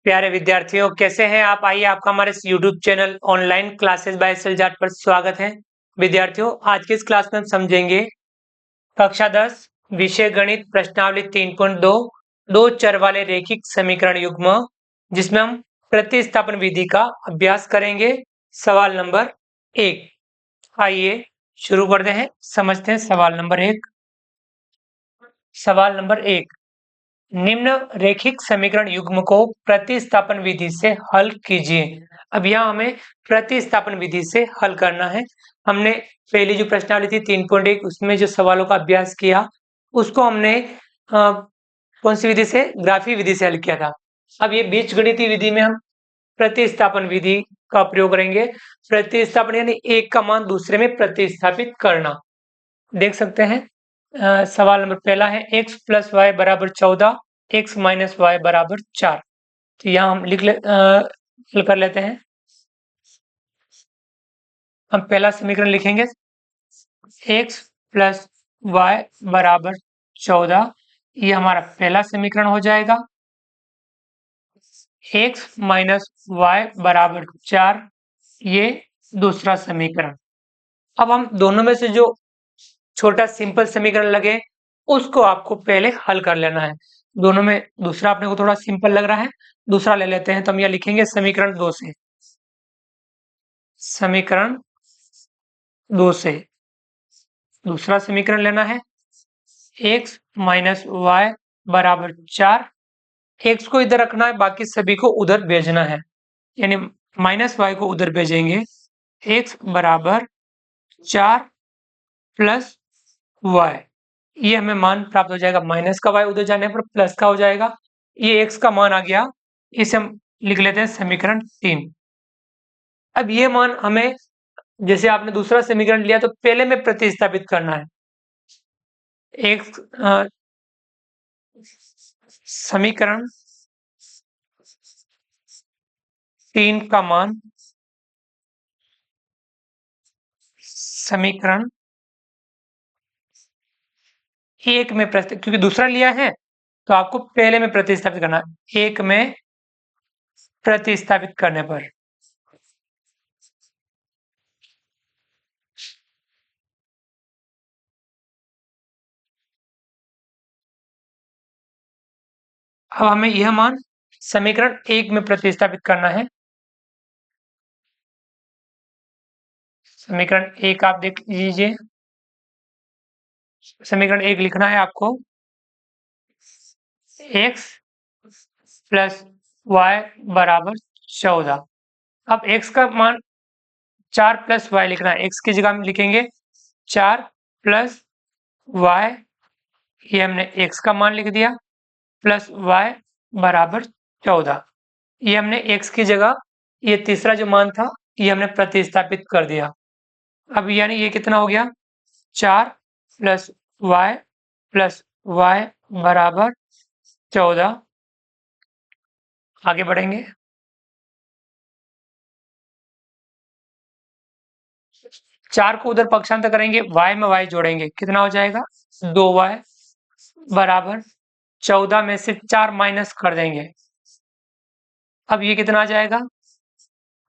प्यारे विद्यार्थियों, कैसे हैं आप? आइए, आपका हमारे इस YouTube channel online classes by S L Jat पर स्वागत है। विद्यार्थियों, आज की इस क्लास में हम समझेंगे कक्षा 10 विषय गणित प्रश्नावली 3.2 दो चर वाले रैखिक समीकरण युग्म, जिसमें हम प्रतिस्थापन विधि का अभ्यास करेंगे। सवाल नंबर 1। आइए शुरू करते हैं, समझते हैं सवाल नंबर 1। सवाल नंबर 1, निम्न रैखिक समीकरण युग्म को प्रतिस्थापन विधि से हल कीजिए। अब यहाँ हमें प्रतिस्थापन विधि से हल करना है। हमने पहली जो प्रश्नावली थी 3.1 उसमें जो सवालों का अभ्यास किया, उसको हमने कौन सी विधि से? ग्राफी विधि से हल किया था। अब ये बीजगणितीय विधि में हम प्रतिस्थापन विधि का प्रयोग करेंगे। प्रतिस्थापन यानी एक का मान दूसरे में प्रतिस्थापित करना। देख सकते हैं, सवाल नंबर पहला है x प्लस वाई बराबर 14, x माइनस वाई बराबर 4। तो यहाँ हम हल कर लेते हैं। हम पहला समीकरण लिखेंगे, x प्लस वाई बराबर 14, ये हमारा पहला समीकरण हो जाएगा। x माइनस वाई बराबर 4, ये दूसरा समीकरण। अब हम दोनों में से जो छोटा सिंपल समीकरण लगे उसको आपको पहले हल कर लेना है। दोनों में दूसरा अपने को थोड़ा सिंपल लग रहा है, दूसरा ले लेते हैं। तो हम यह लिखेंगे समीकरण 2 से, समीकरण 2 से दूसरा समीकरण लेना है, x माइनस वाई बराबर 4। x को इधर रखना है, बाकी सभी को उधर भेजना है, यानी माइनस वाई को उधर भेजेंगे। x बराबर 4 प्लस वाई, ये हमें मान प्राप्त हो जाएगा। माइनस का y उधर जाने पर प्लस का हो जाएगा। ये x का मान आ गया, इसे हम लिख लेते हैं समीकरण 3। अब ये मान हमें, जैसे आपने दूसरा समीकरण लिया तो पहले में प्रतिस्थापित करना है। एक समीकरण 3 का मान समीकरण 1 में क्योंकि दूसरा लिया है तो आपको पहले में प्रतिस्थापित करना है। 1 में प्रतिस्थापित करने पर अब हमें यह मान समीकरण 1 में प्रतिस्थापित करना है। समीकरण 1 आप देख लीजिए, समीकरण 1 लिखना है आपको, x प्लस वाई बराबर 14। अब x का मान 4 प्लस वाई लिखना है। x की जगह हम लिखेंगे 4 प्लस वाई, ये हमने x का मान लिख दिया, प्लस वाई बराबर 14। ये हमने x की जगह ये तीसरा जो मान था ये हमने प्रतिस्थापित कर दिया। अब यानी ये कितना हो गया? 4 प्लस वाई बराबर 14। आगे बढ़ेंगे, 4 को उधर पक्षांतर करेंगे, y में y जोड़ेंगे, कितना हो जाएगा? 2y बराबर 14 में से 4 माइनस कर देंगे। अब ये कितना आ जाएगा?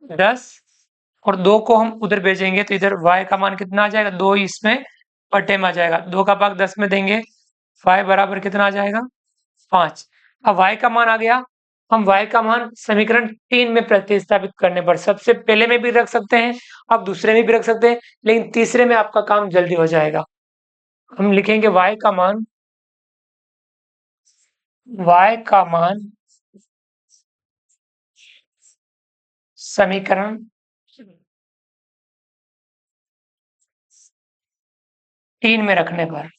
10, और 2 को हम उधर भेजेंगे तो इधर y का मान कितना आ जाएगा? 2 इसमें बटे में आ जाएगा, 2 का भाग 10 में देंगे, y बराबर कितना आ जाएगा? 5। अब y का मान आ गया, हम y का मान समीकरण 3 में प्रतिस्थापित करने पर सबसे पहले में भी रख सकते हैं, आप दूसरे में भी रख सकते हैं, लेकिन तीसरे में आपका काम जल्दी हो जाएगा। हम लिखेंगे y का मान, y का मान समीकरण 3 में रखने पर,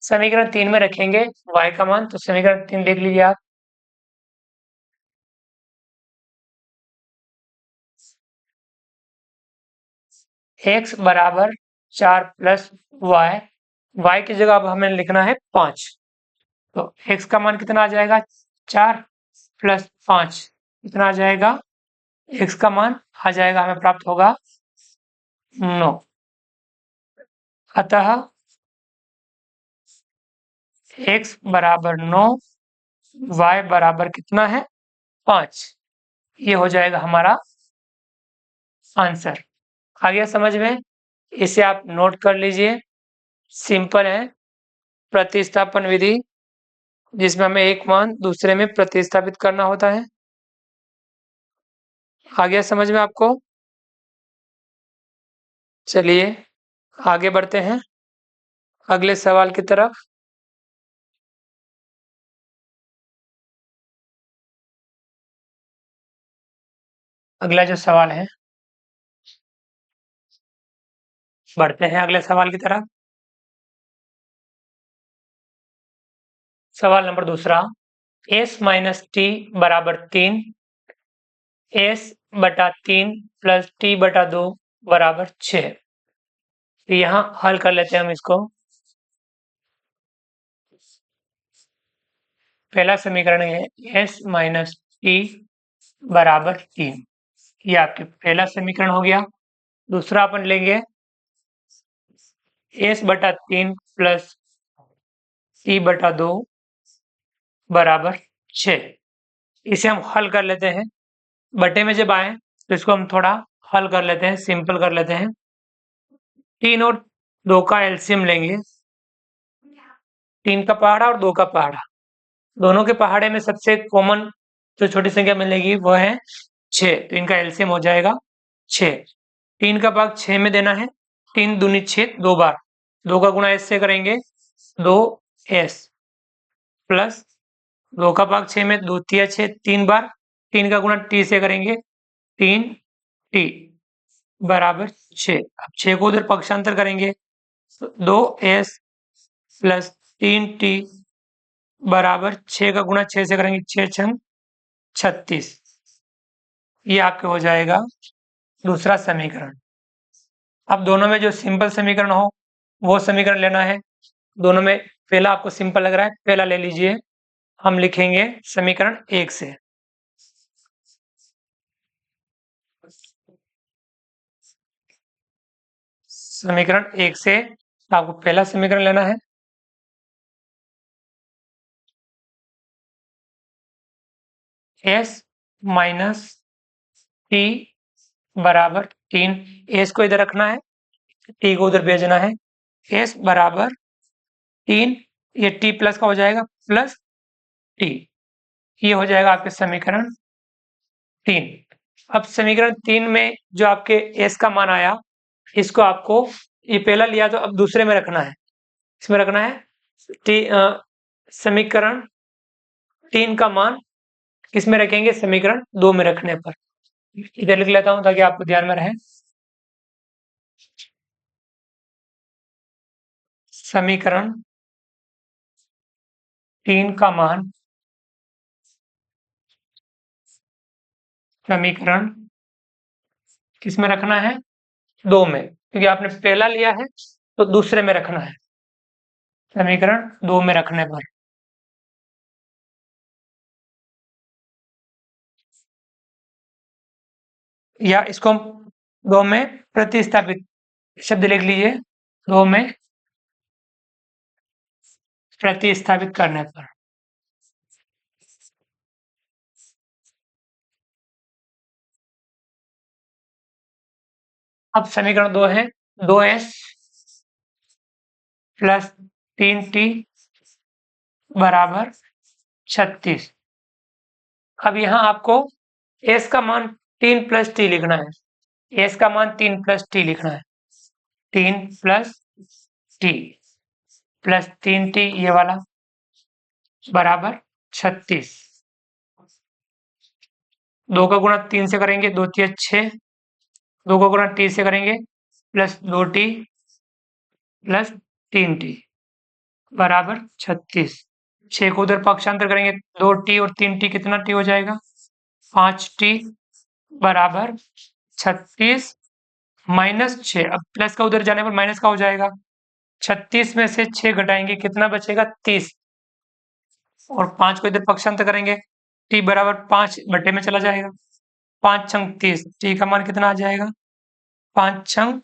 समीकरण 3 में रखेंगे y का मान, तो समीकरण 3 देख लीजिए आप, x बराबर 4 प्लस वाई, y की जगह अब हमें लिखना है 5, तो x का मान कितना आ जाएगा? 4 प्लस 5 कितना आ जाएगा? x का मान आ जाएगा, हमें प्राप्त होगा 9। अतः x बराबर 9, y बराबर कितना है 5। ये हो जाएगा हमारा आंसर। आ गया समझ में? इसे आप नोट कर लीजिए। सिंपल है प्रतिस्थापन विधि, जिसमें हमें एक मान दूसरे में प्रतिस्थापित करना होता है। आ गया समझ में आपको? चलिए आगे बढ़ते हैं अगले सवाल की तरफ। अगला जो सवाल है, बढ़ते हैं अगले सवाल की तरफ। सवाल नंबर दूसरा, s माइनस टी बराबर 3, s बटा 3 प्लस टी बटा 2 बराबर 6। तो यहाँ हल कर लेते हैं हम इसको। पहला समीकरण है s माइनस टी बराबर 3। ये आपके पहला समीकरण हो गया। दूसरा अपन लेंगे s बटा 3 प्लस टी बटा 2 बराबर 6। इसे हम हल कर लेते हैं। बटे में जब आए तो इसको हम थोड़ा हल कर लेते हैं, सिंपल कर लेते हैं। 3 और 2 का एलसीएम लेंगे। 3 का पहाड़ा और 2 का पहाड़ा, दोनों के पहाड़े में सबसे कॉमन जो छोटी संख्या मिलेगी वह है 6, तो इनका एलसीएम हो जाएगा 6। 3 का भाग 6 में देना है। 3 दूनी 6, 2 बार। 2 का गुणा s से करेंगे 2s प्लस 2 का भाग 6 में 2 तिया 6, 3 बार। 3 का गुणा t से करेंगे 3t बराबर 6। अब 6 को उधर पक्षांतर करेंगे 2s प्लस 3t बराबर 6 का गुणा 6 से करेंगे 6 छंग 36। ये आपके हो जाएगा दूसरा समीकरण। अब दोनों में जो सिंपल समीकरण हो वो समीकरण लेना है। दोनों में पहला आपको सिंपल लग रहा है, पहला ले लीजिए। हम लिखेंगे समीकरण 1 से। समीकरण 1 से आपको पहला समीकरण लेना है। s माइनस टी बराबर 3। s को इधर रखना है, t को उधर भेजना है। s बराबर 3, ये t प्लस का हो जाएगा प्लस t। ये हो जाएगा आपके समीकरण 3। अब समीकरण 3 में जो आपके s का मान आया, इसको आपको ये पहला लिया तो अब दूसरे में रखना है। इसमें रखना है समीकरण 3 का मान किसमें रखेंगे? समीकरण 2 में रखने पर। इधर लिख लेता हूं ताकि आपको ध्यान में रहे। समीकरण 3 का मान समीकरण किसमें रखना है? 2 में, क्योंकि आपने पहला लिया है तो दूसरे में रखना है। समीकरण 2 में रखने पर या इसको हम 2 में प्रतिस्थापित शब्द लिख लीजिए, 2 में प्रतिस्थापित करने पर। अब समीकरण 2 है 2s प्लस 3t बराबर 36। अब यहाँ आपको s का मान 3 प्लस टी लिखना है। s का मान 3 प्लस टी लिखना है। 3 प्लस टी प्लस 3t ये वाला बराबर 36। 2 का गुणा 3 से करेंगे 2 तिया 6, 2 का गुणा t से करेंगे प्लस 2t प्लस 3t बराबर 36। 6 को उधर पक्षांतर करेंगे 2t और 3t, कितना t हो जाएगा? 5t बराबर 36 माइनस 6। अब प्लस का उधर जाने पर माइनस का हो जाएगा। 36 में से 6 घटाएंगे, कितना बचेगा? 30। और 5 को इधर पक्षांतर करेंगे, t बराबर 5 बटे में चला जाएगा। 5 छंग 30, t का मान कितना आ जाएगा? 5 छंग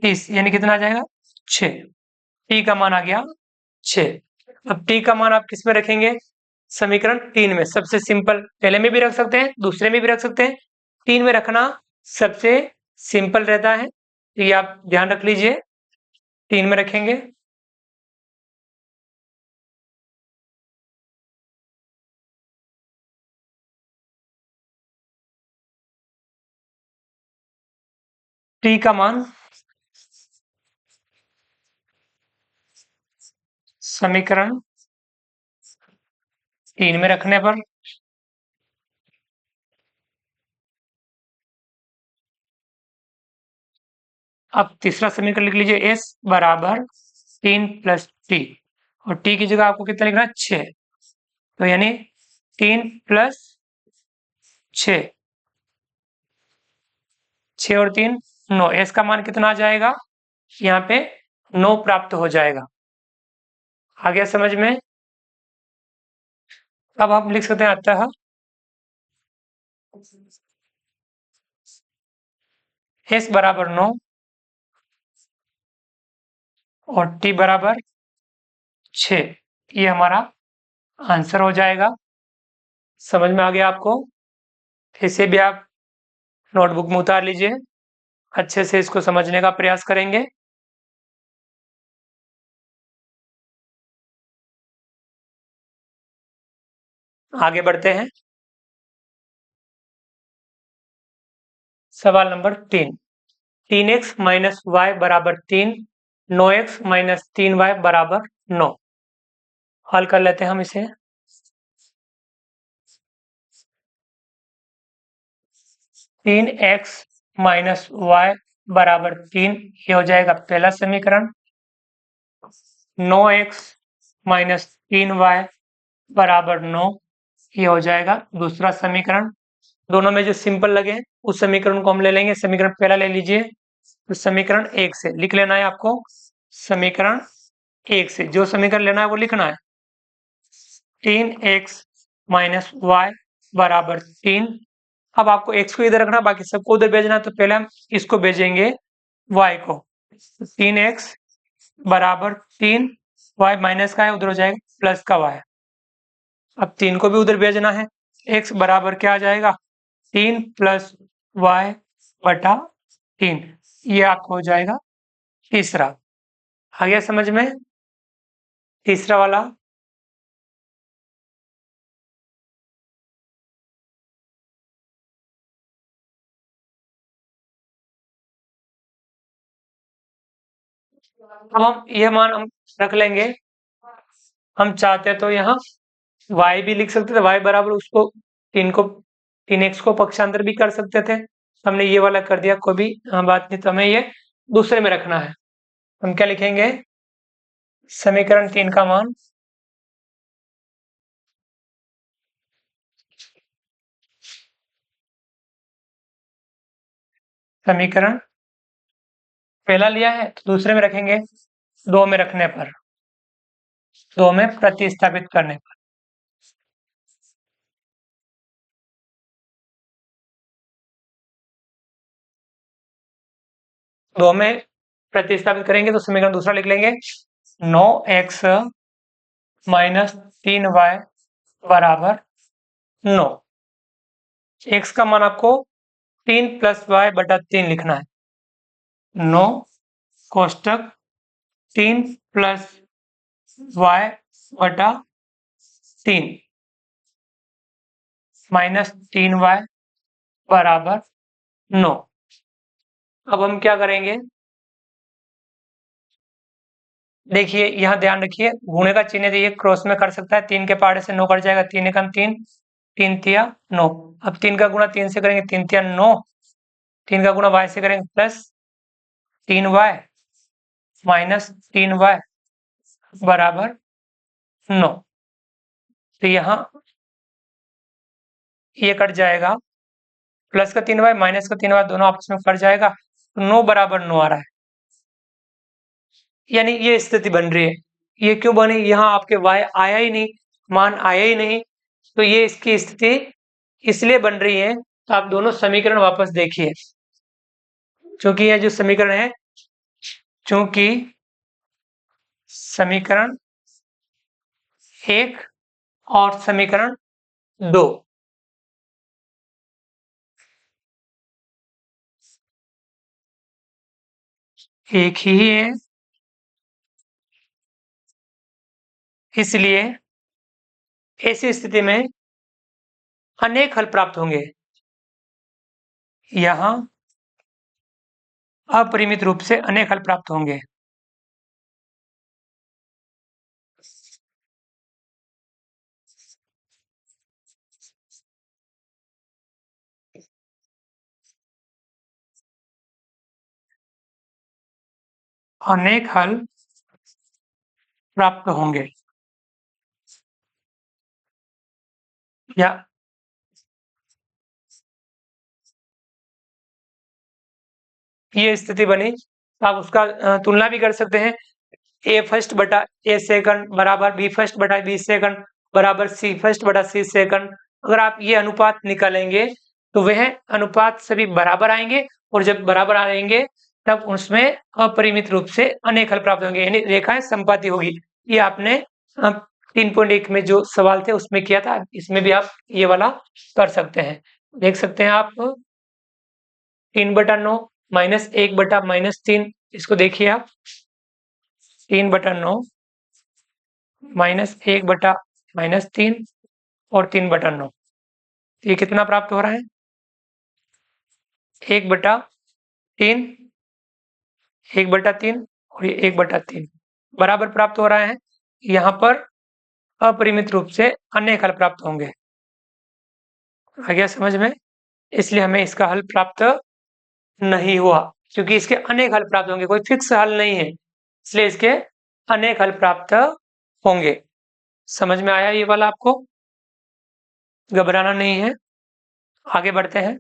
30 यानी कितना आ जाएगा? 6। t का मान आ गया 6। अब t का मान आप किस में रखेंगे? समीकरण 3 में। सबसे सिंपल, पहले में भी रख सकते हैं, दूसरे में भी रख सकते हैं। 3 में रखना सबसे सिंपल रहता है, तो ये आप ध्यान रख लीजिए। 3 में रखेंगे। t का मान समीकरण 3 में रखने पर अब तीसरा समीकरण लिख लीजिए, s बराबर 3 प्लस टी, और t की जगह आपको कितना लिखना है? 6। तो यानी 3 प्लस 6, 6 और 3 9। s का मान कितना आ जाएगा? यहाँ पे 9 प्राप्त हो जाएगा। आ गया समझ में? अब आप लिख सकते हैं अतः s बराबर 9 और t बराबर 6, ये हमारा आंसर हो जाएगा। समझ में आ गया आपको? इसे भी आप नोटबुक में उतार लीजिए, अच्छे से इसको समझने का प्रयास करेंगे। आगे बढ़ते हैं। सवाल नंबर 3, 3x माइनस वाई बराबर 3, 9x माइनस 3y बराबर 9। हल कर लेते हैं हम इसे। 3x माइनस वाई बराबर 3, ये हो जाएगा पहला समीकरण। 9x माइनस 3y बराबर 9, ये हो जाएगा दूसरा समीकरण। दोनों में जो सिंपल लगे उस समीकरण को हम ले लेंगे। समीकरण पहला ले लीजिए, तो समीकरण 1 से लिख लेना है आपको। समीकरण 1 से जो समीकरण लेना है वो लिखना है। 3x माइनस वाई बराबर 3। अब आपको x को इधर रखना, बाकी सबको उधर भेजना है, तो पहले हम इसको भेजेंगे y को। 3x बराबर 3, y माइनस का है उधर हो जाएगा प्लस का y। अब 3 को भी उधर भेजना है। x बराबर क्या आ जाएगा? 3 प्लस y बटा 3, ये आपको हो जाएगा तीसरा। आ गया समझ में? तीसरा वाला। अब हम ये मान हम रख लेंगे। हम चाहते तो यहाँ y भी लिख सकते थे, y बराबर उसको 3 को 3x को पक्षांतर भी कर सकते थे। हमने ये वाला कर दिया, कोई भी बात नहीं। तो हमें ये दूसरे में रखना है। हम क्या लिखेंगे? समीकरण 3 का मान समीकरण पहला लिया है तो दूसरे में रखेंगे, 2 में रखने पर, 2 में प्रतिस्थापित करने पर। दो में प्रतिस्थापित करेंगे तो समीकरण दूसरा लिख लेंगे, 9x माइनस 3y बराबर 9। x का मान आपको 3 प्लस y बटा 3 लिखना है। 9 कोष्टक 3 प्लस y बटा 3 माइनस 3y बराबर 9। अब हम क्या करेंगे? देखिए यहाँ ध्यान रखिए, गुणे का चिन्ह दिए क्रॉस में कर सकता है। 3 के पहाड़े से 9 कट जाएगा, 3 एकम 3, 3 तिया 9। अब 3 का गुणा 3 से करेंगे, 3 तिया 9। 3 का गुणा y से करेंगे प्लस 3y माइनस 3y बराबर 9। तो यहाँ ये कट जाएगा, प्लस का 3y माइनस का 3y दोनों आपस में कट जाएगा, तो 9 बराबर 9 आ रहा है। यानी ये स्थिति बन रही है। ये क्यों बनी? यहाँ आपके y आया ही नहीं, मान आया ही नहीं, तो ये इसकी स्थिति इसलिए बन रही है। तो आप दोनों समीकरण वापस देखिए, क्योंकि यह जो समीकरण है, चूंकि समीकरण 1 और समीकरण 2। एक ही है, इसलिए ऐसी स्थिति में अनेक हल प्राप्त होंगे। यहाँ अपरिमित रूप से अनेक हल प्राप्त होंगे। अनेक हल प्राप्त होंगे या ये स्थिति बनी, आप उसका तुलना भी कर सकते हैं। ए फर्स्ट बटा ए सेकंड बराबर बी फर्स्ट बटा बी सेकंड बराबर सी फर्स्ट बटा सी सेकंड। अगर आप ये अनुपात निकालेंगे तो वह अनुपात सभी बराबर आएंगे, और जब बराबर आएंगे तब उसमें अपरिमित रूप से अनेक हल प्राप्त होंगे, यानी रेखाएं संपाती होगी। ये आपने 3.1 में जो सवाल थे उसमें किया था, इसमें भी आप ये वाला कर सकते हैं। देख सकते हैं आप 3/9 माइनस 1/-3, इसको देखिए आप 3/9 माइनस 1/-3 और 3/9, ये कितना प्राप्त हो रहा है? 1/3, 1/3 और ये 1/3 बराबर प्राप्त हो रहा है। यहाँ पर अपरिमित रूप से अनेक हल प्राप्त होंगे। आ गया समझ में? इसलिए हमें इसका हल प्राप्त नहीं हुआ, क्योंकि इसके अनेक हल प्राप्त होंगे, कोई फिक्स हल नहीं है, इसलिए इसके अनेक हल प्राप्त होंगे। समझ में आया ये वाला आपको? घबराना नहीं है। आगे बढ़ते हैं।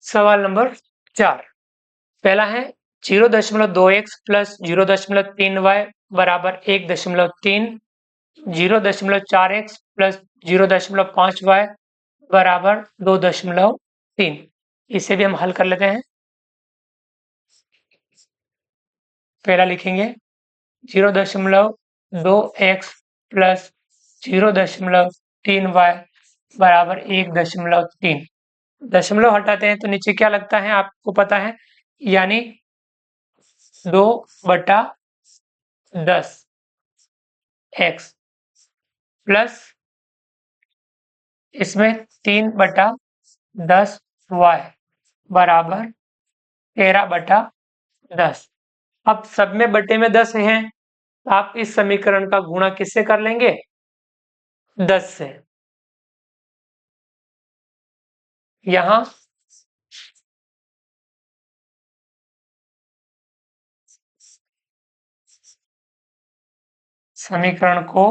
सवाल नंबर 4। पहला है 0.2x प्लस 0.3y बराबर 1.3, 0.4x प्लस 0.5y बराबर 2.3। इसे भी हम हल कर लेते हैं। पहला लिखेंगे 0.2x प्लस 0.3y बराबर 1.3। दशमलव हटाते हैं तो नीचे क्या लगता है आपको पता है, यानी 2/10 x प्लस इसमें 3/10 y बराबर 13/10। अब सब में बटे में 10 हैं, आप इस समीकरण का गुणा किससे कर लेंगे? 10 से। यहां समीकरण को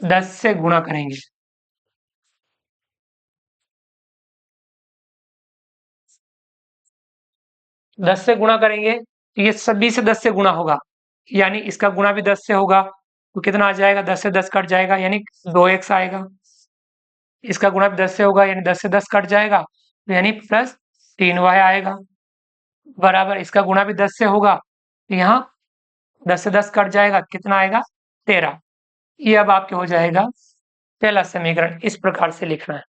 10 से गुणा करेंगे। 10 से गुणा करेंगे तो ये सभी से 10 से गुणा होगा, यानी इसका गुणा भी 10 से होगा, तो कितना आ जाएगा? 10 से 10 कट जाएगा, यानी 2x आएगा। इसका गुणा भी 10 से होगा, यानी 10 से 10 कट जाएगा, तो यानी प्लस 3y आएगा। बराबर इसका गुणा भी 10 से होगा, तो यहाँ 10 से 10 कट जाएगा, कितना आएगा? 13। ये अब आपके हो जाएगा पहला समीकरण। इस प्रकार से लिखना है।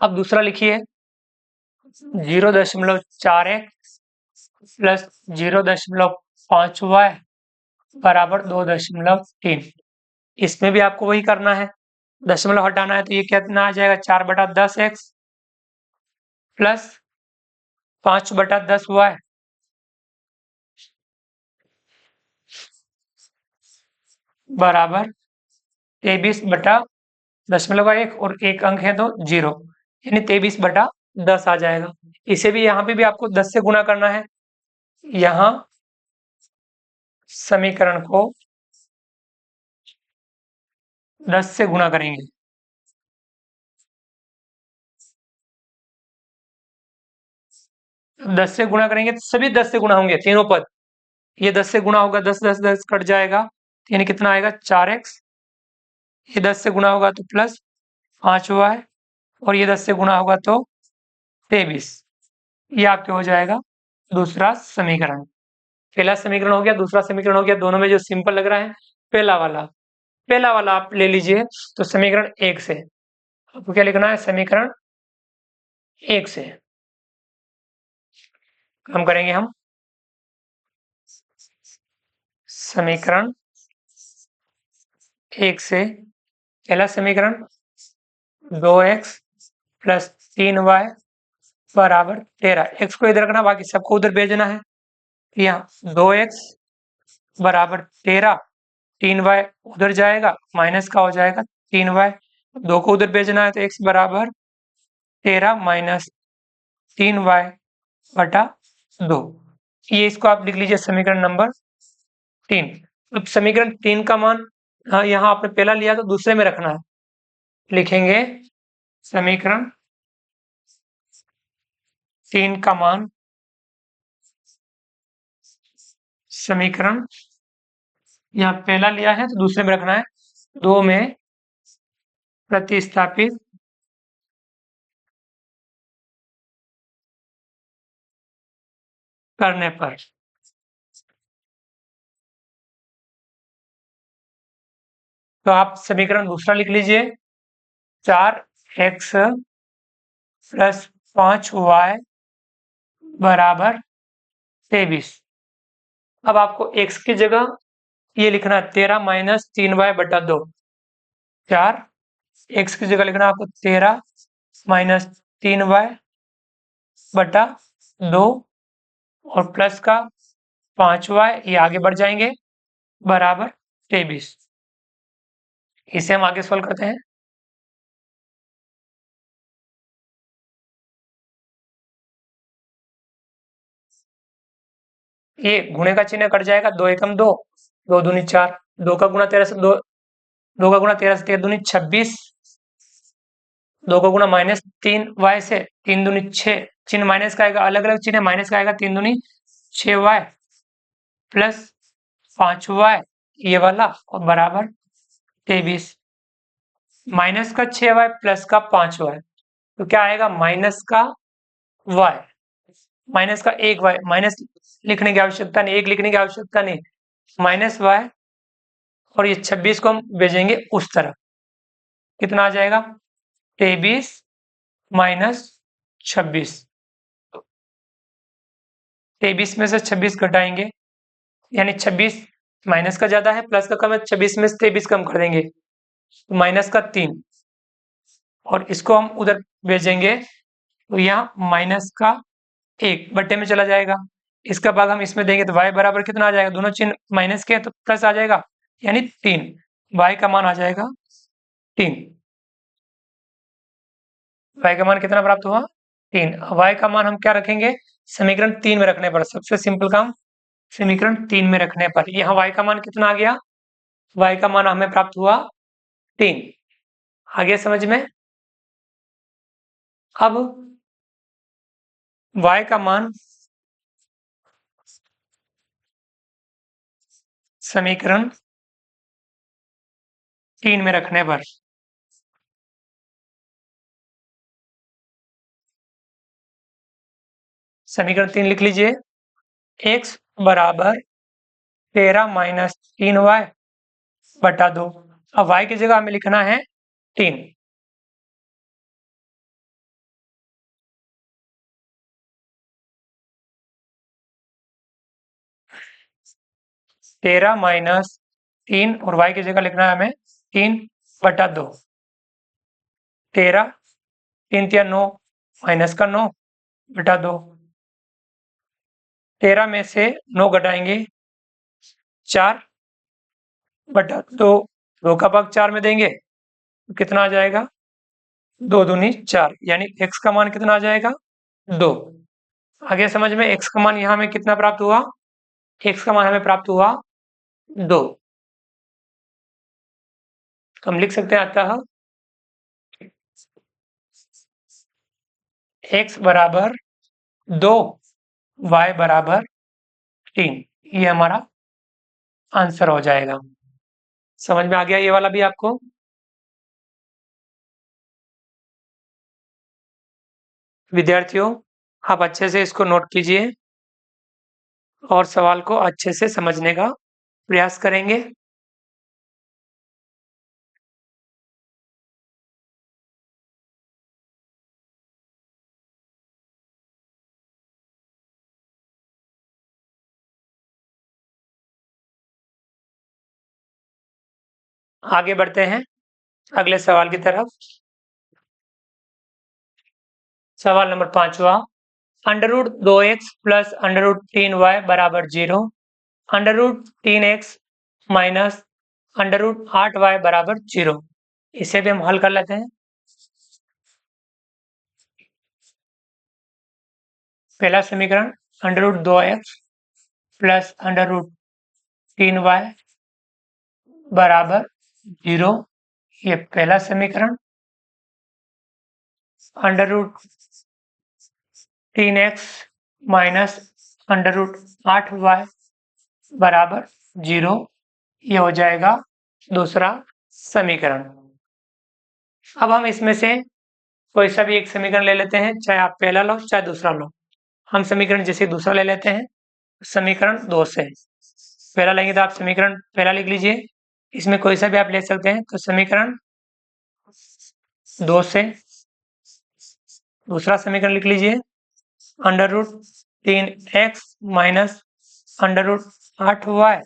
अब दूसरा लिखिए 0.4x प्लस 0.5y बराबर 2.3। इसमें भी आपको वही करना है, दशमलव हटाना है, तो ये कितना आ जाएगा? 4/10x प्लस 5/10y बराबर 23/(1) और एक अंक है तो 0, यानी 23/10 आ जाएगा। इसे भी यहाँ पे भी आपको 10 से गुणा करना है। यहाँ समीकरण को 10 से गुणा करेंगे। 10 से गुणा करेंगे तो सभी 10 से गुणा होंगे, तीनों पद। ये 10 से गुणा होगा, 10 10 10 कट जाएगा, यानी कितना आएगा? 4x। ये 10 से गुणा होगा तो प्लस 5y, और ये 10 से गुणा होगा तो 23। ये आपके हो जाएगा दूसरा समीकरण। पहला समीकरण हो गया, दूसरा समीकरण हो गया, दोनों में जो सिंपल लग रहा है पहला वाला आप ले लीजिए। तो समीकरण 1 से आपको क्या लिखना है? समीकरण 1 से काम करेंगे हम। समीकरण 1 से पहला समीकरण 2x प्लस 3y बराबर 13। x को इधर रखना, बाकी सबको उधर भेजना है। यहाँ 2x बराबर 13, 3y उधर जाएगा, माइनस का हो जाएगा 3y, 2 को उधर भेजना है तो x बराबर 13 माइनस 3y बटा 2। ये इसको आप लिख लीजिए समीकरण नंबर 3। अब समीकरण 3 का मान, हाँ यहाँ आपने पहला लिया तो दूसरे में रखना है। लिखेंगे समीकरण 3 का मान, समीकरण यहाँ पहला लिया है तो दूसरे में रखना है, 2 में प्रतिस्थापित करने पर तो आप समीकरण दूसरा लिख लीजिए, 4x प्लस 5y बराबर 23। अब आपको x की जगह ये लिखना है 13 माइनस 3y बटा 2। 4 x की जगह लिखना है आपको 13 माइनस 3y बटा 2 और प्लस का 5y, ये आगे बढ़ जाएंगे, बराबर 23। इसे हम आगे सॉल्व करते हैं। ये गुणे का चिन्ह कट जाएगा, 2 एकम 2, 2 दूनी 4, 2 का गुणा 13 से 2, 2 का गुणा 13 से 13 दूनी 26, 2 का गुणा माइनस 3y से 3 दूनी 6, चिन्ह माइनस का आएगा, अलग अलग चिन्ह माइनस का आएगा, 3 दूनी 6y प्लस 5y ये वाला और बराबर 23। माइनस का 6y प्लस का 5y तो क्या आएगा? माइनस का y, माइनस का 1y, माइनस लिखने की आवश्यकता नहीं, 1 लिखने की आवश्यकता नहीं, माइनस y, और ये 26 को हम भेजेंगे उस तरफ। कितना आ जाएगा? 23 माइनस 26। 23 में से 26 घटाएंगे, यानी 26 माइनस का ज्यादा है, प्लस का कम है, 26 में से 23 कम कर देंगे तो माइनस का 3, और इसको हम उधर भेजेंगे तो यहाँ माइनस का 1 बट्टे में चला जाएगा। इसका भाग हम इसमें देंगे तो y बराबर कितना आ जाएगा? दोनों चिन्ह माइनस के हैं तो प्लस आ जाएगा, यानी 3। y का मान आ जाएगा 3। y का मान कितना प्राप्त हुआ? 3। y का मान हम क्या रखेंगे? समीकरण 3 में रखने पर, सबसे सिंपल काम समीकरण 3 में रखने पर। यहाँ y का मान कितना आ गया? y का मान हमें प्राप्त हुआ 3। आगे समझ में? अब y का मान समीकरण 3 में रखने पर समीकरण 3 लिख लीजिए, x बराबर 13 माइनस 3y बटा 2। अब y की जगह हमें लिखना है 3। 13 माइनस 3 और y की जगह लिखना है हमें 3 बटा 2। 13, 3 तिया 9, माइनस का 9 बटा 2। 13 में से 9 घटाएंगे, 4 बटा 2, 2 का भाग 4 में देंगे तो कितना आ जाएगा? 2 दूनी 4, यानी x का मान कितना आ जाएगा? 2। आगे समझ में? x का मान यहाँ हमें कितना प्राप्त हुआ? x का मान हमें प्राप्त हुआ 2। हम लिख सकते हैं अतः x बराबर 2, y बराबर 3, ये हमारा आंसर हो जाएगा। समझ में आ गया ये वाला भी आपको? विद्यार्थियों, आप अच्छे से इसको नोट कीजिए। और सवाल को अच्छे से समझने का प्रयास करेंगे। आगे बढ़ते हैं अगले सवाल की तरफ। सवाल नंबर 5वां, under root 2x plus under root 3y बराबर 0, under root 3x minus under root 8y बराबर 0। इसे भी हम हल कर लेते हैं। पहला समीकरण under root 2x plus under root 3y बराबर 0, ये पहला समीकरण। Under root 3x minus under root 8y बराबर 0, ये हो जाएगा दूसरा समीकरण। अब हम इसमें से कोई सा भी एक समीकरण ले लेते हैं, चाहे आप पहला लो चाहे दूसरा लो। हम समीकरण जैसे दूसरा ले लेते हैं, समीकरण 2 से। पहला लेंगे तो आप समीकरण पहला लिख लीजिए, इसमें कोई सा भी आप ले सकते हैं। तो समीकरण 2 से दूसरा समीकरण लिख लीजिए, under root 3x minus under root 8y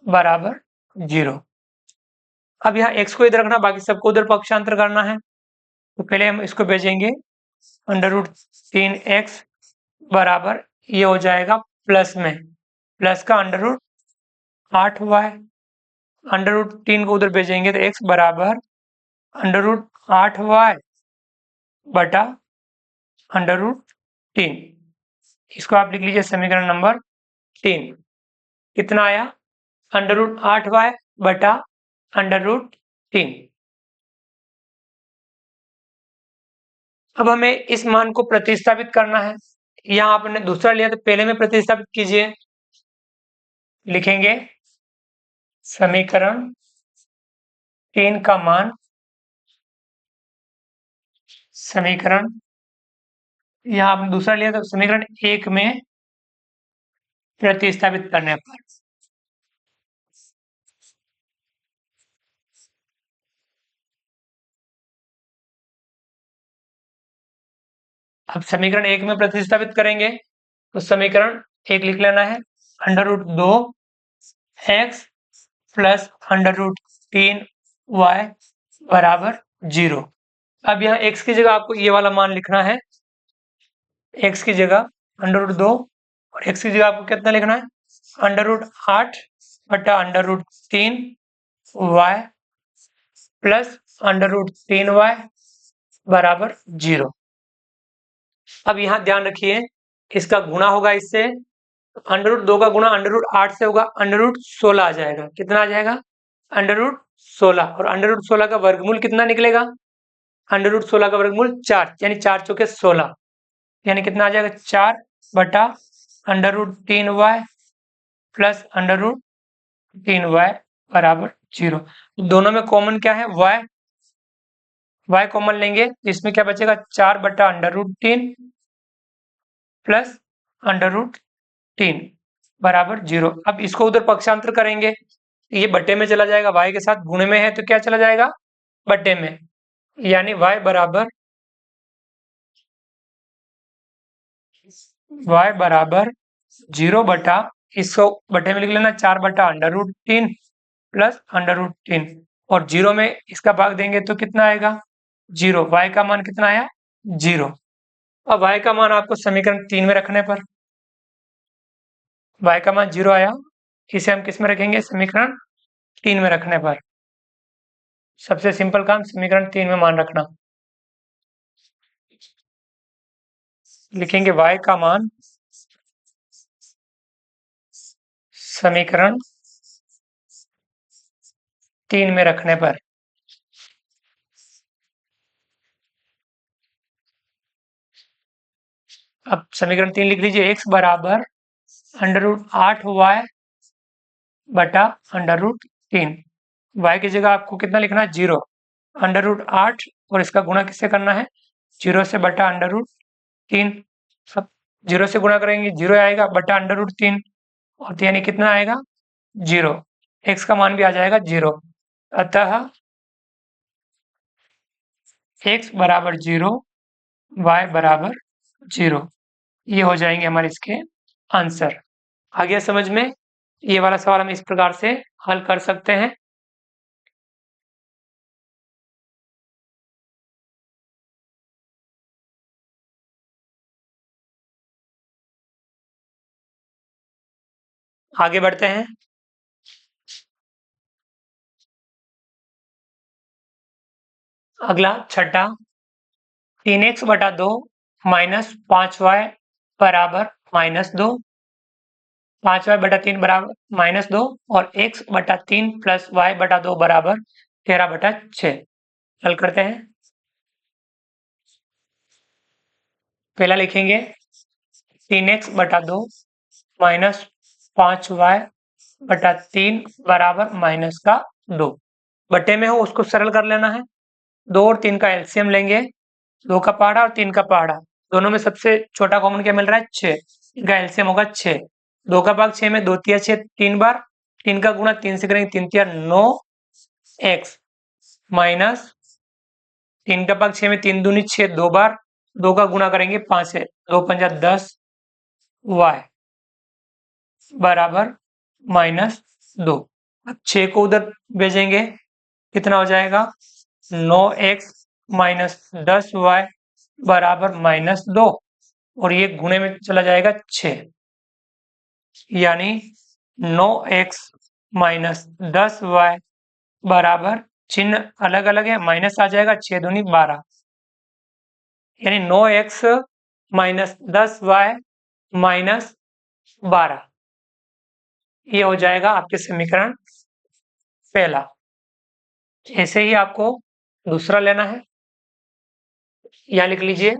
बराबर 0। अब यहाँ x को इधर रखना, बाकी सबको उधर पक्षांतर करना है। तो पहले हम इसको भेजेंगे, अंडर रूट 3x बराबर ये हो जाएगा प्लस में, प्लस का under root 8y, under root 3 को उधर भेजेंगे तो x बराबर अंडर रूट 8y बटा अंडर रूट 3। इसको आप लिख लीजिए समीकरण नंबर 3। कितना आया? अंडर रूट 8y बटा अंडर रूट 3। अब हमें इस मान को प्रतिस्थापित करना है। यहाँ आपने दूसरा लिया तो पहले में प्रतिस्थापित कीजिए। लिखेंगे समीकरण 3 का मान समीकरण, यहाँ आपने दूसरा लिया तो समीकरण 1 में प्रतिस्थापित करने पर। अब समीकरण 1 में प्रतिस्थापित करेंगे तो समीकरण 1 लिख लेना है, under root 2x plus under root 3y बराबर 0। अब यहाँ x की जगह आपको ये वाला मान लिखना है, x की जगह अंडर रूट 2 और x की जगह आपको कितना लिखना है, अंडर रूट 8 बटा under root 3y plus under root 3y बराबर 0। अब यहाँ ध्यान रखिए, इसका गुणा होगा इससे, अंडर रूट 2 का गुणा अंडर रूट 8 से होगा, अंडर रूट 16 आ जाएगा। कितना आ जाएगा? Under root 16। और अंडर रूट 16 का वर्गमूल कितना निकलेगा? अंडर रूट 16 का वर्गमूल 4, यानी 4 चौके 16, यानी कितना आ जाएगा? 4 बटा under root 3y plus under root 3y बराबर 0। दोनों में कॉमन क्या है? y कॉमन लेंगे, इसमें क्या बचेगा? 4 बटा under root 3 plus under root 3 बराबर 0। अब इसको उधर पक्षांतर करेंगे, ये बट्टे में चला जाएगा, y के साथ गुणे में है तो क्या चला जाएगा? बट्टे में, यानी y बराबर 0 बटा, इसको बट्टे में लिख लेना, 4 बटा under root 3 plus under root 3, और 0 में इसका भाग देंगे तो कितना आएगा? 0। y का मान कितना आया? 0। अब y का मान आपको समीकरण 3 में रखने पर y का मान 0 आया, इसे हम किस में रखेंगे? समीकरण 3 में रखने पर। सबसे सिंपल काम समीकरण 3 में मान रखना। लिखेंगे y का मान समीकरण 3 में रखने पर। अब समीकरण 3 लिख लीजिए, x बराबर अंडर रूट 8y बटा अंडर रूट 3। y की जगह आपको कितना लिखना है? 0। अंडर रूट 8 और इसका गुणा किससे करना है? 0 से बटा अंडर रूट 3। सब 0 से गुणा करेंगे 0 आएगा बटा √3 और यानी कितना आएगा 0। x का मान भी आ जाएगा 0। अतः x बराबर 0, y बराबर 0। ये हो जाएंगे हमारे इसके आंसर। आ गया समझ में? ये वाला सवाल हम इस प्रकार से हल कर सकते हैं। आगे बढ़ते हैं। अगला छठा, 3x बटा 2 माइनस 5y बराबर -2, 5y बटा 3 बराबर -2 और x बटा 3 प्लस y बटा 2 बराबर 13/6। हल करते हैं। पहला लिखेंगे 3x बटा 2 माइनस 5y बटा 3 बराबर -2। बटे में हो उसको सरल कर लेना है। 2 और 3 का एलसीएम लेंगे, 2 का पहाड़ा और 3 का पहाड़ा, दोनों में सबसे छोटा कॉमन क्या मिल रहा है 6, इनका एलसीएम होगा 6। 2 का भाग 6 में 2 तिया 6 3 बार, 3 का गुणा 3 से करेंगे 3 तिया 9 x माइनस 3 का भाग 6 में 3 दूनी 6 2 बार, 2 का गुणा करेंगे 5 से 2 पंजा 10 y बराबर -2। अब 6 को उधर भेजेंगे, कितना हो जाएगा 9x माइनस 10y बराबर -2 और ये गुणे में चला जाएगा 6, यानी 9x माइनस 10y बराबर, चिन्ह अलग अलग है, माइनस आ जाएगा 6 दूनी 12, यानी 9x माइनस 10y माइनस 12। ये हो जाएगा आपके समीकरण पहला। ऐसे ही आपको दूसरा लेना है, यहाँ लिख लीजिए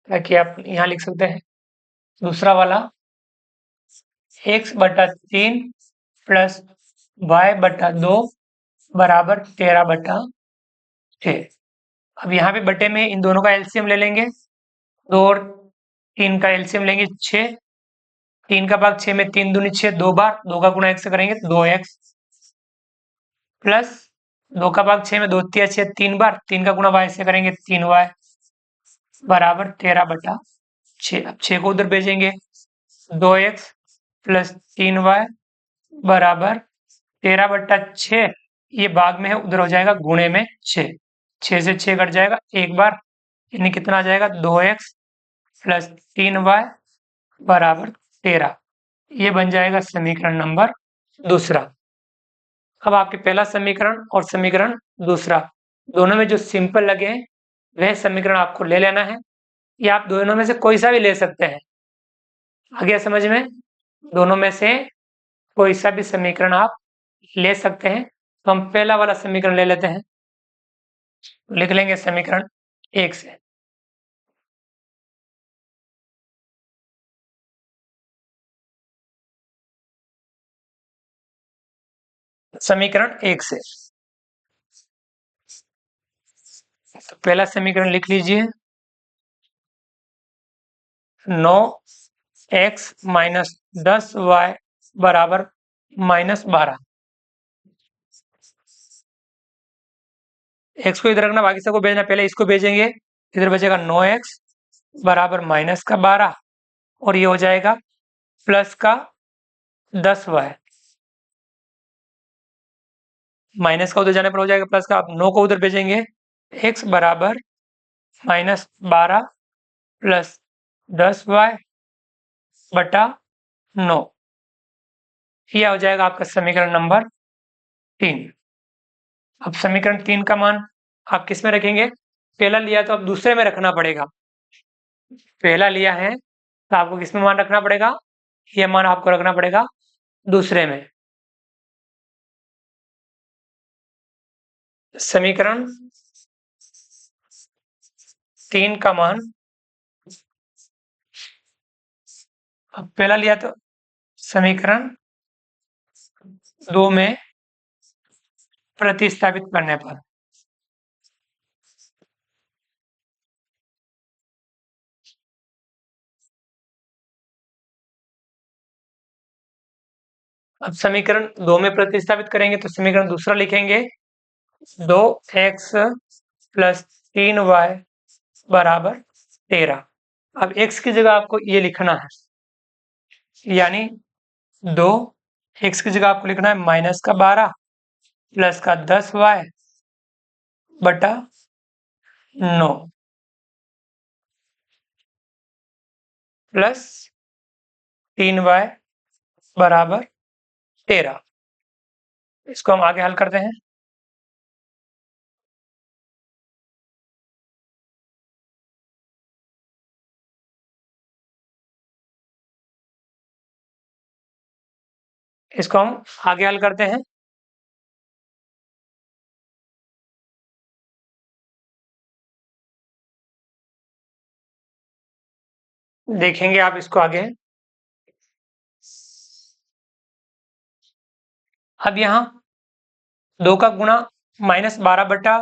ताकि आप यहाँ लिख सकते हैं। दूसरा वाला x बटा 3 प्लस y बटा 2 बराबर 13/6। अब यहाँ पे बटे में इन दोनों का एलसीएम ले लेंगे, 2 और 3 का एलसीएम लेंगे 6, 3 का भाग 6 में 3 दूनी 6 2 बार, 2 का गुणा x से करेंगे 2x प्लस 2 का भाग 6 में 2 तिया 6 3 बार, 3 का गुणा y से करेंगे 3y बराबर 13/6। अब 6 को उधर भेजेंगे, 2x प्लस 3y बराबर 13/6। ये भाग में है, उधर हो जाएगा गुणे में 6, 6 से 6 कट जाएगा एक बार, यानी कितना आ जाएगा 2x प्लस 3y बराबर 13। ये बन जाएगा समीकरण नंबर दूसरा। अब आपके पहला समीकरण और समीकरण दूसरा, दोनों में जो सिंपल लगे वह समीकरण आपको ले लेना है, या आप दोनों में से कोई सा भी ले सकते हैं। आ गया समझ में? दोनों में से कोई सा भी समीकरण आप ले सकते हैं। तो हम पहला वाला समीकरण ले लेते हैं, लिख लेंगे समीकरण 1 से। समीकरण 1 से तो पहला समीकरण लिख लीजिए, 9x माइनस 10y बराबर -12। x को इधर रखना, बाकी सबको भेजना, पहले इसको भेजेंगे, इधर बचेगा 9x बराबर -12 और ये हो जाएगा प्लस का 10y, माइनस का उधर जाने पर हो जाएगा प्लस का। आप 9 को उधर भेजेंगे, x बराबर -12 प्लस 10y बटा 9। यह हो जाएगा आपका समीकरण नंबर 3। अब समीकरण 3 का मान आप किस में रखेंगे? पहला लिया तो अब दूसरे में रखना पड़ेगा। पहला लिया है तो आपको किस में मान रखना पड़ेगा? यह मान आपको रखना पड़ेगा दूसरे में। समीकरण 3 का मान, अब पहला लिया तो समीकरण 2 में प्रतिस्थापित करने पर अब समीकरण 2 में प्रतिस्थापित करेंगे तो समीकरण दूसरा लिखेंगे 2x प्लस 3y बराबर 13। अब x की जगह आपको ये लिखना है, यानी 2x की जगह आपको लिखना है -12 प्लस का 10y बटा 9 प्लस 3y बराबर 13। इसको हम आगे हल करते हैं। इसको हम आगे हल करते हैं। देखेंगे आप इसको आगे। अब यहाँ 2 का गुणा -12 बटा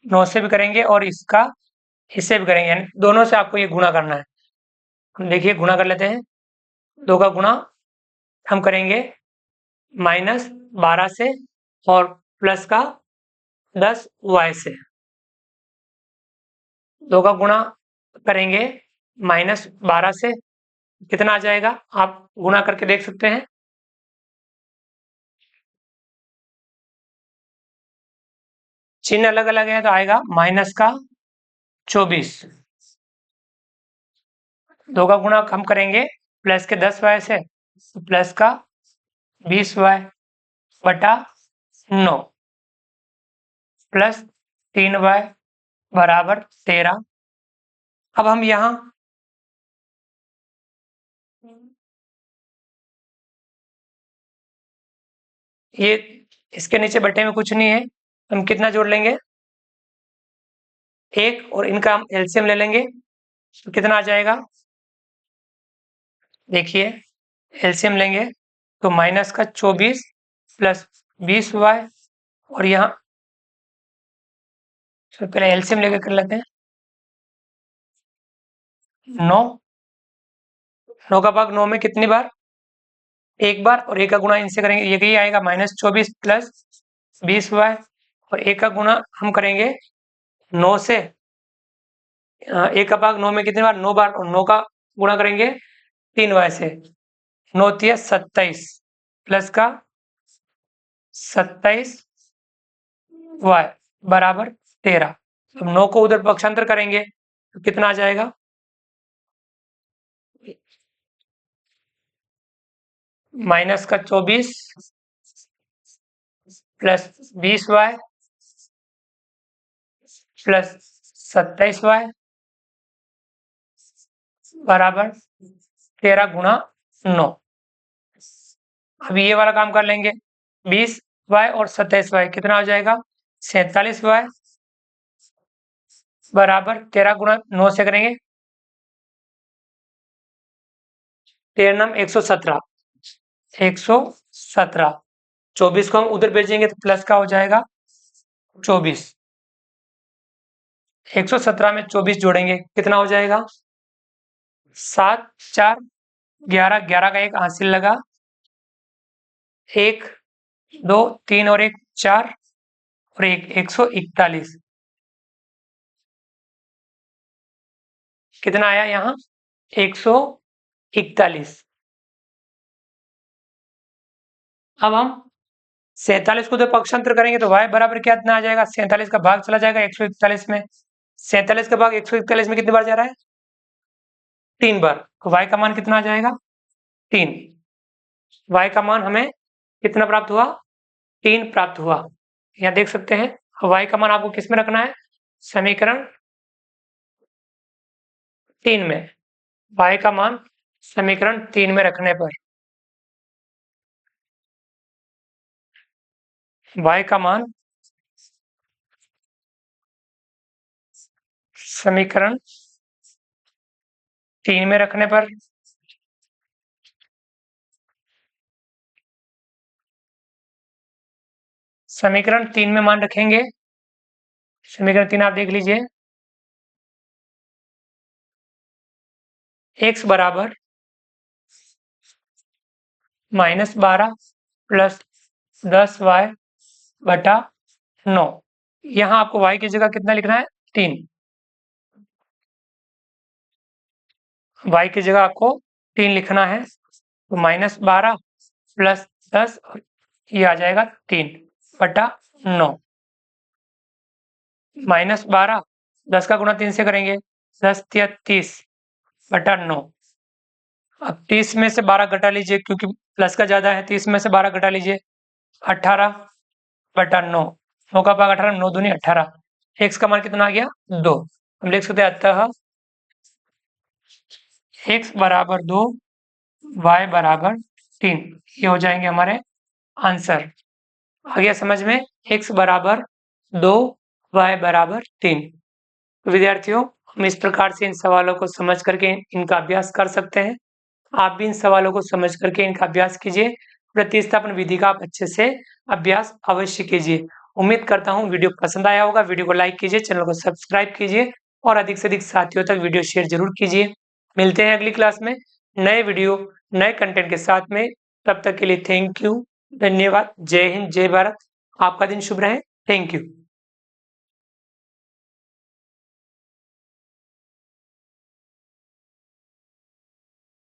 9 से भी करेंगे और इससे भी करेंगे, यानी दोनों से आपको ये गुणा करना है। देखिए गुणा कर लेते हैं। 2 का गुणा हम करेंगे -12 से और प्लस का 10y से। 2 का गुणा करेंगे -12 से, कितना आ जाएगा आप गुणा करके देख सकते हैं। चिन्ह अलग अलग है तो आएगा माइनस का 24। 2 का गुणा हम करेंगे प्लस के 10y से, प्लस का 20y बटा 9 प्लस 3y बराबर 13। अब हम यहाँ ये इसके नीचे बटे में कुछ नहीं है, हम कितना जोड़ लेंगे 1 और इनका हम एलसीएम ले लेंगे तो कितना आ जाएगा। देखिए एलसीएम लेंगे तो माइनस का 24 प्लस 20y और यहाँ पहले एलसीएम लेके कर लेते हैं। 9 9 का भाग 9 में कितनी बार, एक बार, और 1 का गुणा इनसे करेंगे यही आएगा -24 प्लस 20y और 1 का गुणा हम करेंगे 9 से। 1 का भाग 9 में कितनी बार, 9 बार, और 9 का गुणा करेंगे 3y से। 9 तिया 27 प्लस का 27y बराबर 13। अब 9 को उधर पक्षांतर करेंगे तो कितना आ जाएगा माइनस का 24 प्लस 20y प्लस 27y बराबर 13 गुणा 9। अब ये वाला काम कर लेंगे, 20y और 27y कितना हो जाएगा 47y बराबर 13 गुणा 9 से करेंगे 13 नाम 117। 117 24 को हम उधर भेजेंगे तो प्लस का हो जाएगा 24। 117 में 24 जोड़ेंगे कितना हो जाएगा 7 4 11, 11 का एक हासिल लगा, 1 2 3 और 1 4 और 1 141। कितना आया यहाँ 141। अब हम 47 को तो पक्षांतर करेंगे तो y बराबर क्या इतना आ जाएगा, 47 का भाग चला जाएगा 141 में। 47 का भाग 141 में कितनी बार जा रहा है 3 बार, तो y का मान कितना आ जाएगा 3। y का मान हमें कितना प्राप्त हुआ 3 प्राप्त हुआ। यहाँ देख सकते हैं y का मान आपको किस में रखना है, समीकरण 3 में। y का मान समीकरण 3 में रखने पर y का मान समीकरण 3 में रखने पर समीकरण 3 में मान रखेंगे। समीकरण 3 आप देख लीजिए, x बराबर -12 प्लस 10y बटा 9। यहाँ आपको y की जगह कितना लिखना है? 3। y की जगह आपको 3 लिखना है, तो -12 प्लस 10, ये आ जाएगा 3 बटा 9। -12, 10 का गुणा 3 से करेंगे, 10 तिया 30 बटा 9। अब 30 में से 12 घटा लीजिए, क्योंकि प्लस का ज्यादा है, 30 में से 12 घटा लीजिए, 18 बटा 9। 9 का भाग 18, 9 दूनी 18। x का मान कितना आ गया? 2। हम लिख सकते हैं अतः x बराबर 2, y बराबर 3। ये हो जाएंगे हमारे आंसर। आ गया समझ में? x बराबर 2, y बराबर 3। विद्यार्थियों, हम इस प्रकार से इन सवालों को समझ करके इनका अभ्यास कर सकते हैं। आप भी इन सवालों को समझ करके इनका अभ्यास कीजिए। प्रतिस्थापन विधि का आप अच्छे से अभ्यास अवश्य कीजिए। उम्मीद करता हूँ वीडियो पसंद आया होगा। वीडियो को लाइक कीजिए, चैनल को सब्सक्राइब कीजिए और अधिक से अधिक साथियों तक वीडियो शेयर जरूर कीजिए। मिलते हैं अगली क्लास में नए वीडियो, नए कंटेंट के साथ में। तब तक के लिए थैंक यू, धन्यवाद। जय हिंद, जय भारत। आपका दिन शुभ रहे। Thank you.